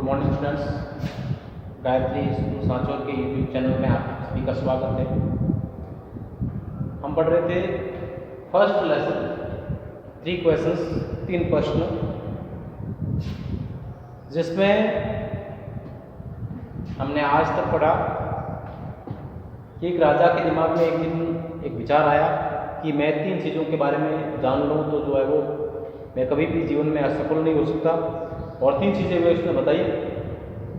Morning students, Gayatri school Sanchore के YouTube channel में आप सभी का स्वागत है। हम पढ़ रहे थे फर्स्ट लेसन 3 क्वेश्चंस, 3 प्रश्न, जिसमें हमने आज तक पढ़ा कि एक राजा के दिमाग में एक दिन एक विचार आया कि मैं 3 चीज़ों के बारे में जान लूँ तो जो है वो मैं कभी भी जीवन में असफल नहीं हो सकता। और 3 चीज़ें वे उसने बताई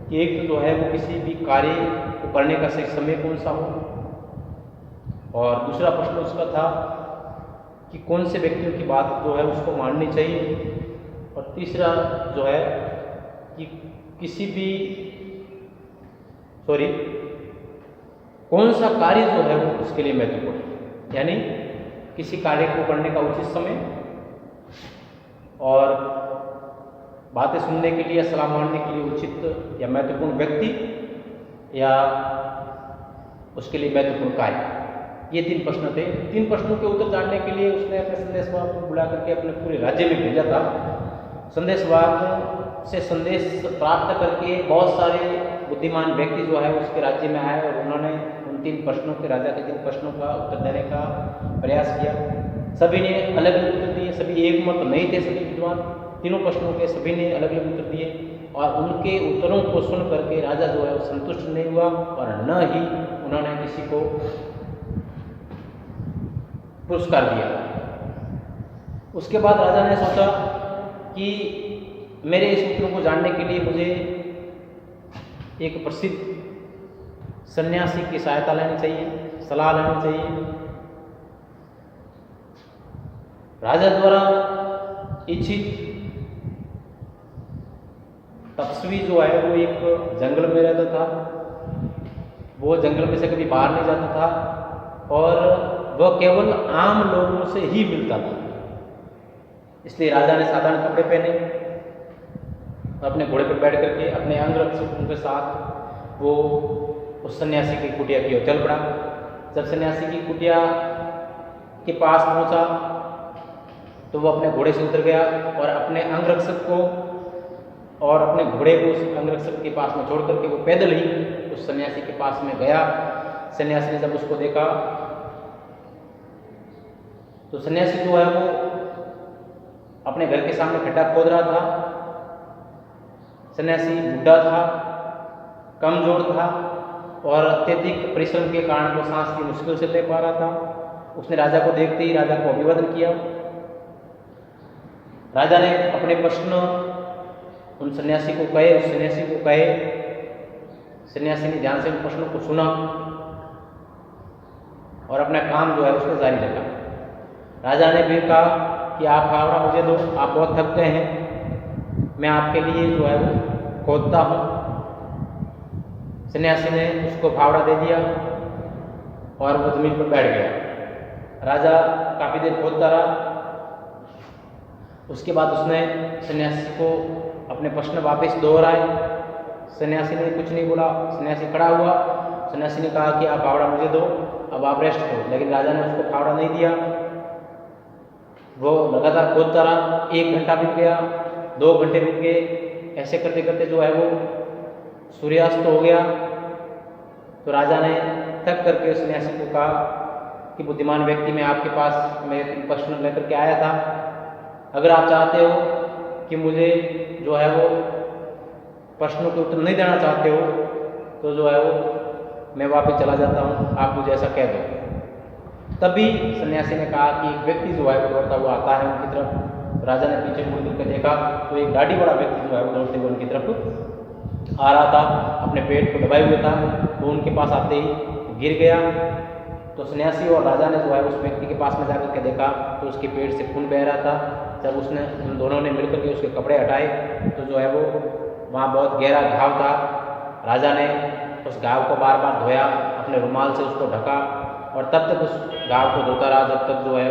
कि एक तो जो है वो किसी भी कार्य को करने का सही समय कौन सा हो, और दूसरा प्रश्न उसका था कि कौन से व्यक्तियों की बात जो है उसको माननी चाहिए, और तीसरा जो है कि किसी भी कौन सा कार्य जो है वो उसके लिए महत्वपूर्ण है, यानी किसी कार्य को करने का उचित समय और बातें सुनने के लिए, सलाह मानने के लिए उचित या महत्वपूर्ण व्यक्ति या उसके लिए महत्वपूर्ण कार्य। ये 3 प्रश्न थे। 3 प्रश्नों के उत्तर जानने के लिए उसने अपने संदेशवाहक को बुला करके अपने पूरे राज्य में भेजा था। संदेशवाहक से संदेश प्राप्त करके बहुत सारे बुद्धिमान व्यक्ति जो है उसके राज्य में आए और उन्होंने उन 3 प्रश्नों के, राजा के 3 प्रश्नों का उत्तर देने का प्रयास किया। सभी ने अलग अलग उत्तर दिए, सभी एक मत नहीं थे। सभी विद्वान तीनों प्रश्नों के सभी ने अलग अलग उत्तर दिए, और उनके उत्तरों को सुन करके राजा जो है वो संतुष्ट नहीं हुआ, और न ही उन्होंने किसी को पुरस्कार दिया। उसके बाद राजा ने सोचा कि मेरे इस उत्तरों को जानने के लिए मुझे एक प्रसिद्ध सन्यासी की सहायता लेनी चाहिए, सलाह लेनी चाहिए। राजा द्वारा इच्छित तपस्वी जो है वो एक जंगल में रहता था। वो जंगल में से कभी बाहर नहीं जाता था और वह केवल आम लोगों से ही मिलता था। इसलिए राजा ने साधारण कपड़े पहने, अपने घोड़े पर बैठ करके अपने अंगरक्षकों के साथ वो उस सन्यासी की कुटिया की ओर चल पड़ा। जब सन्यासी की कुटिया के पास पहुंचा तो वो अपने घोड़े से उतर गया और अपने अंगरक्षक को और अपने घोड़े को उस अंगरक्षक के पास में छोड़ करके वो पैदल ही उस सन्यासी के पास में गया। सन्यासी ने जब उसको देखा तो सन्यासी जो है वो अपने घर के सामने खड्डा खोद रहा था। सन्यासी बूढ़ा था, कमजोर था और अत्यधिक परिश्रम के कारण वो सांस की मुश्किल से ले पा रहा था। उसने राजा को देखते ही राजा को अभिवादन किया। राजा ने अपने प्रश्न उन सन्यासी को कहे, उस सन्यासी को कहे। सन्यासी ने ध्यान से उन प्रश्नों को सुना और अपना काम जो है उसको जारी रखा। राजा ने फिर कहा कि आप फावड़ा मुझे दो, आप बहुत थक गए हैं, मैं आपके लिए जो है वो खोदता हूँ। सन्यासी ने उसको फावड़ा दे दिया और वो जमीन पर बैठ गया। राजा काफ़ी देर खोदता रहा। उसके बाद उसने सन्यासी को अपने प्रश्न वापस दोहराए। सन्यासी ने कुछ नहीं बोला। सन्यासी खड़ा हुआ। सन्यासी ने कहा कि आप फावड़ा मुझे दो, अब आप रेस्ट करो। लेकिन राजा ने उसको फावड़ा नहीं दिया। वो लगातार खोदता रहा। 1 घंटा बीत गया, 2 घंटे बीत गए। ऐसे करते करते जो है वो सूर्यास्त हो गया। तो राजा ने थक करके उस सन्यासी को कहा कि बुद्धिमान व्यक्ति, मैं आपके पास मैं प्रश्न लेकर के आया था। अगर आप चाहते हो कि मुझे जो है वो प्रश्नों के उत्तर नहीं देना चाहते हो तो जो है वो मैं वापस चला जाता हूँ, आप मुझे ऐसा कह दो। तभी सन्यासी ने कहा कि एक व्यक्ति जो है वो दौड़ता हुआ आता है उनकी तरफ। राजा ने पीछे मुड़ करके देखा तो एक दाढ़ी बड़ा व्यक्ति जो है वो दौड़ते हुए उनकी तरफ आ रहा था, अपने पेट को दबाए हुए था। वो उनके पास आते ही गिर गया। तो सन्यासी और राजा ने जो है उस व्यक्ति के पास में जाकर के देखा तो उसके पेट से खून बह रहा था। जब उसने उन दोनों ने मिलकर के उसके कपड़े हटाए तो जो है वो वहाँ बहुत गहरा घाव था। राजा ने उस घाव को बार बार धोया, अपने रुमाल से उसको ढका और तब तक उस घाव को धोता रहा जब तक जो है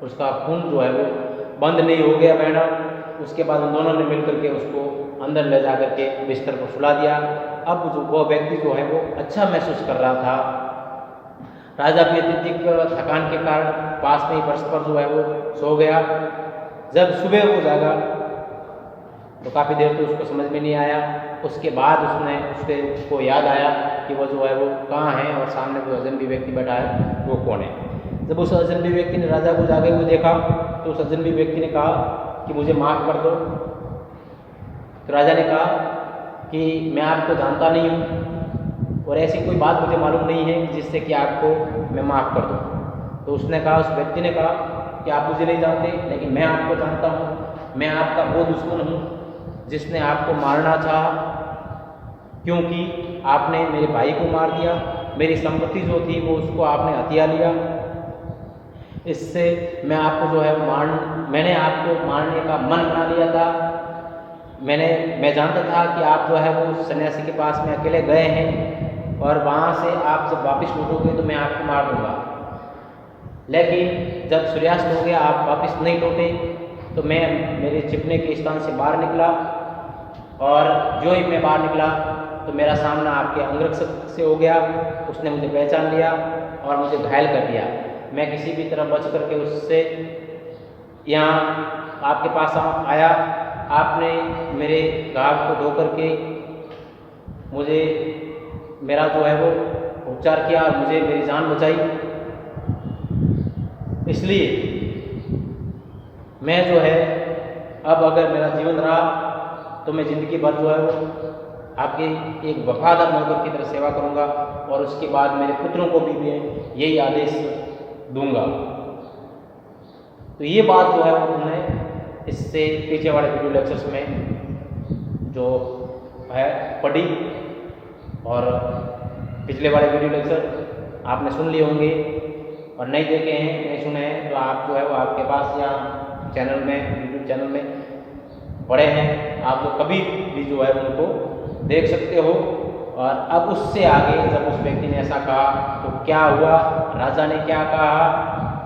उसका खून जो है वो बंद नहीं हो गया बहना। उसके बाद उन दोनों ने मिलकर के उसको अंदर ले जा करके बिस्तर पर सुला दिया। अब जो वो व्यक्ति जो है वो अच्छा महसूस कर रहा था। राजा भी अत्यधिक थकान के कारण पास में ही फर्श पर जो है वो सो गया। जब सुबह हो जाएगा तो काफ़ी देर तो उसको समझ में नहीं आया। उसके बाद उसको याद आया कि वो जो है वो कहाँ है और सामने जो अजनबी व्यक्ति बैठा है वो कौन है। जब उस अजनबी व्यक्ति ने राजा को जागे हुए देखा तो उस अजनबी व्यक्ति ने कहा कि मुझे माफ़ कर दो। तो राजा ने कहा कि मैं आपको जानता नहीं हूँ और ऐसी कोई बात मुझे मालूम नहीं है जिससे कि आपको मैं माफ़ कर दूँ। तो उसने कहा, उस व्यक्ति ने कहा कि आप मुझे नहीं जानते लेकिन मैं आपको जानता हूँ। मैं आपका वो दुश्मन हूँ जिसने आपको मारना चाहा, क्योंकि आपने मेरे भाई को मार दिया, मेरी संपत्ति जो थी वो उसको आपने हथिया लिया। इससे मैं आपको जो है मैंने आपको मारने का मन बना लिया था। मैं जानता था कि आप जो है वो सन्यासी के पास में अकेले गए हैं और वहाँ से आप जब वापस लौटोगे तो मैं आपको मार दूँगा। लेकिन जब सूर्यास्त हो गया, आप वापस नहीं लौटे, तो मैं मेरे छिपने के स्थान से बाहर निकला और जो ही मैं बाहर निकला तो मेरा सामना आपके अंगरक्षक से हो गया। उसने मुझे पहचान लिया और मुझे घायल कर दिया। मैं किसी भी तरह बच करके उससे यहाँ आपके पास आया। आपने मेरे घाव को धो करके मुझे मेरा जो है वो उपचार किया और मुझे मेरी जान बचाई। इसलिए मैं जो है अब अगर मेरा जीवन रहा तो मैं ज़िंदगी भर जो है वो आपके एक वफादार नौकर की तरह सेवा करूंगा और उसके बाद मेरे पुत्रों को भी मैं यही आदेश दूंगा। तो ये बात जो है वो उन्होंने इससे पीछे वाले वीडियो लेक्चर्स में जो है पढ़ी और पिछले वाले वीडियो लेक्चर आपने सुन लिए होंगे और नहीं देखे हैं, नहीं सुने हैं तो आप जो है वो आपके पास या चैनल में, यूट्यूब चैनल में पड़े हैं, आप जो कभी भी जो है उनको देख सकते हो। और अब उससे आगे जब उस व्यक्ति ने ऐसा कहा तो क्या हुआ, राजा ने क्या कहा,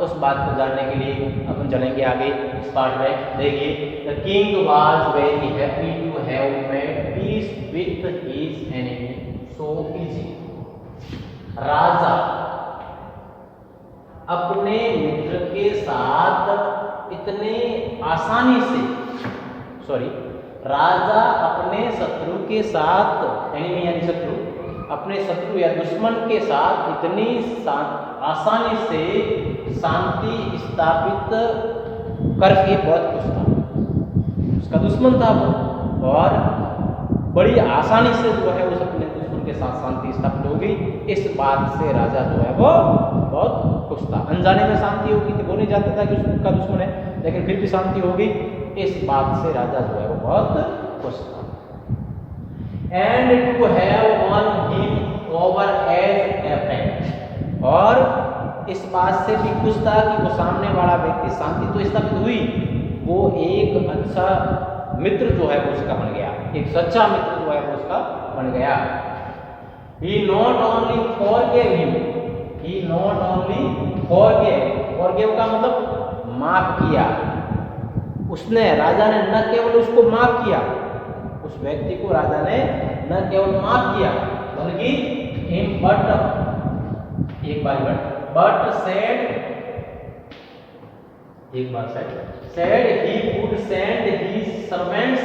उस बात को जानने के लिए अपन चलेंगे आगे इस पार्ट में। देखिए, the king was very happy to have made peace with his enemy so easy. राजा अपने मित्र के साथ इतने आसानी से राजा अपने शत्रु के साथ, एनिमी यानी शत्रु, अपने शत्रु या दुश्मन के साथ इतनी आसानी से शांति स्थापित करके बहुत खुश था। उसका दुश्मन था वो और बड़ी आसानी से जो है उस अपने दुश्मन के साथ शांति स्थापित हो गई। इस बात से राजा जो है वो बहुत खुश था। अनजाने में शांति होगी थी, वो नहीं जानता था कि उसका दुश्मन है, लेकिन फिर भी शांति हो गई। इस बात से राजा जो है वो बहुत खुश था। And to have won him over as a friend, और इस बात से भी खुश था कि वो सामने वाला व्यक्ति, शांति तो स्थापित हुई, वो एक अच्छा मित्र जो है वो उसका बन गया, एक सच्चा मित्र जो है वो उसका बन गया। He not only forgave him, he not only forgave का मतलब माफ किया। उसने, राजा ने न केवल उसको माफ किया, उस व्यक्ति को राजा ने न केवल माफ किया बल्कि said he would send his servants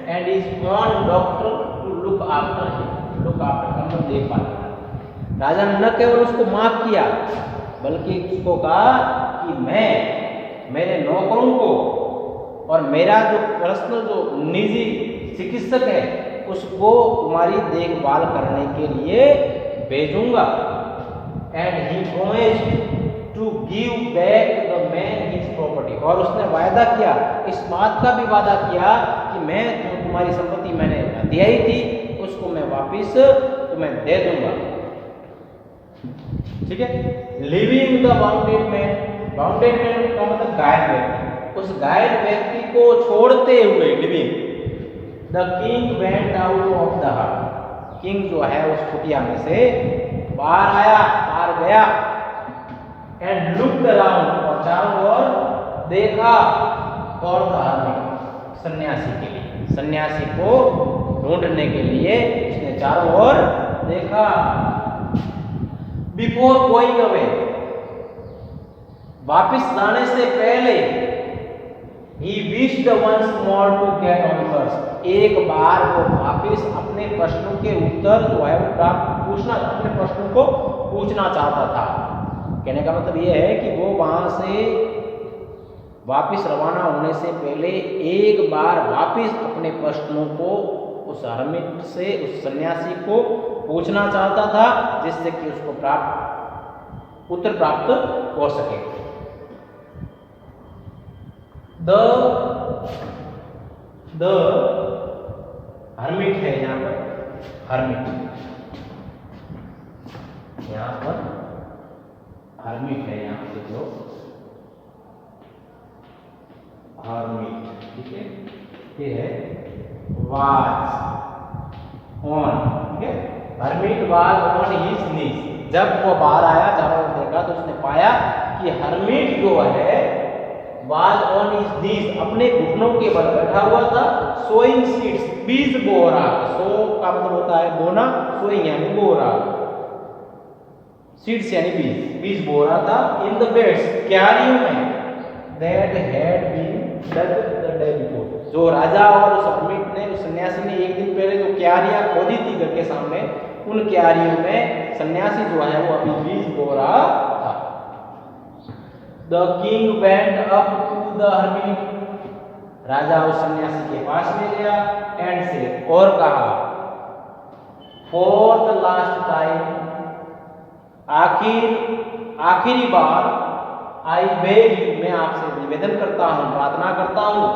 and his own doctor to look after him. मतलब देखभाल करना। राजा ने न केवल उसको माफ किया बल्कि उसको कहा कि मैं मेरे नौकरों को और मेरा जो पर्सनल जो निजी चिकित्सक है उसको तुम्हारी देखभाल करने के लिए भेजूंगा। And he promised to give back the man his property, और उसने वायदा किया, इस बात का भी वादा किया कि मैं जो तुम्हारी संपत्ति मैंने दियाई थी उसको मैं वापिस तुम्हें दे दूंगा। ठीक है। लिविंग द बाउंडेड मैन का मतलब घायल व्यक्ति, उस घायल व्यक्ति को छोड़ते हुए living, the king went out of the हट, किंग जो है उस कुटिया में से बाहर गया। एंड लुक्ड अराउंड, और चारों ओर देखा, और धार्मिक सन्यासी को ढूंढने के लिए उसने चारों ओर देखा। बिफोर गोइंग अवे, वापिस जाने से पहले, he wished once more to get on first, एक बार वो वापिस अपने प्रश्नों के उत्तर जो है वो अपने प्रश्नों को पूछना चाहता था। कहने का मतलब ये है कि वो वहां से वापिस रवाना होने से पहले एक बार वापिस अपने प्रश्नों को उस हर्मिट से, उस सन्यासी को पूछना चाहता था, जिससे कि उसको उत्तर प्राप्त हो सके। द हर्मिट है यहाँ पर, हर्मिट, यहाँ पर हर्मिट है, यहाँ पे जो हर्मिट, ठीक है, ये है वाज ऑन, ठीक है, hermit was on his knees. जब वो बाहर आया, चारों ओर देखा तो उसने पाया कि हर्मिट जो है वाज ऑन हिज नीज, अपने घुटनों के बल बैठा हुआ था, सोइंग सीड्स, बीज बो रहा था। सो का मतलब होता है बोना, सोइंग यानी बो रहा, सीड्स यानी बीज बो रहा था। इन द बेड्स, क्यारियों में, that had been dug the day before, जो राजा और उस हर्मिट ने, उस सन्यासी ने एक दिन पहले जो क्यारियां खोदी थी घर के सामने, उन क्यारियों में सन्यासी जो है वो अभी बीज बो रहा था। The king went up to the hermit, राजा उस सन्यासी के पास में गया, एंड से, और कहा, फॉर द लास्ट टाइम, आखिरी बार, आई बेग यू, मैं आपसे निवेदन करता हूं, प्रार्थना करता हूं,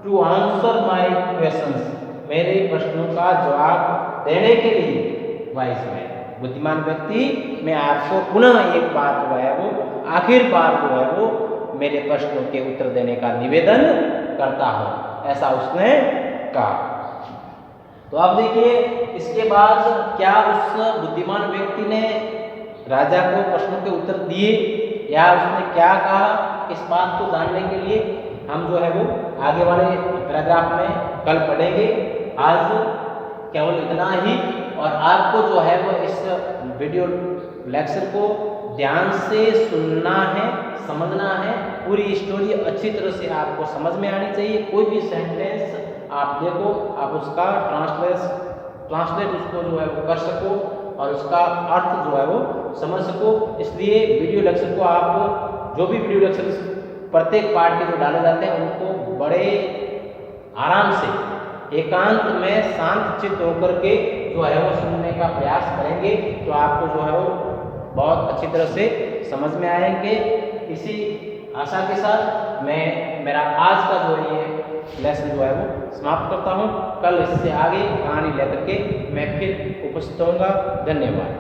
टू आंसर माई क्वेश्चंस, मेरे प्रश्नों का जवाब देने के लिए। वाइस मैन, बुद्धिमान व्यक्ति, मैं आपको पुनः एक बार जो है वो, आखिर बार जो है वो मेरे प्रश्नों के उत्तर देने का निवेदन करता हूं, ऐसा उसने कहा। तो अब देखिए, इसके बाद क्या उस बुद्धिमान व्यक्ति ने राजा को प्रश्नों के उत्तर दिए या उसने क्या कहा, इस बात को जानने के लिए हम जो है वो आगे वाले पैराग्राफ में कल पढ़ेंगे। आज केवल इतना ही, और आपको जो है वो इस वीडियो लेक्चर को ध्यान से सुनना है, समझना है, पूरी स्टोरी अच्छी तरह से आपको समझ में आनी चाहिए। कोई भी सेंटेंस आप देखो, आप उसका ट्रांसलेट उसको जो है वो कर सको और उसका अर्थ जो है वो समझ सको। इसलिए वीडियो लेक्चर को आप, जो भी वीडियो लेक्चर प्रत्येक पार्ट के जो डाले जाते हैं, उनको बड़े आराम से, एकांत में शांत चित्त होकर के जो है वो सुनने का प्रयास करेंगे, तो आपको जो है वो बहुत अच्छी तरह से समझ में आएंगे। इसी आशा के साथ मैं मेरा आज का जो ये लेसन जो है वो समाप्त करता हूँ। कल इससे आगे कहानी लेकर के मैं फिर उपस्थित होऊंगा। धन्यवाद।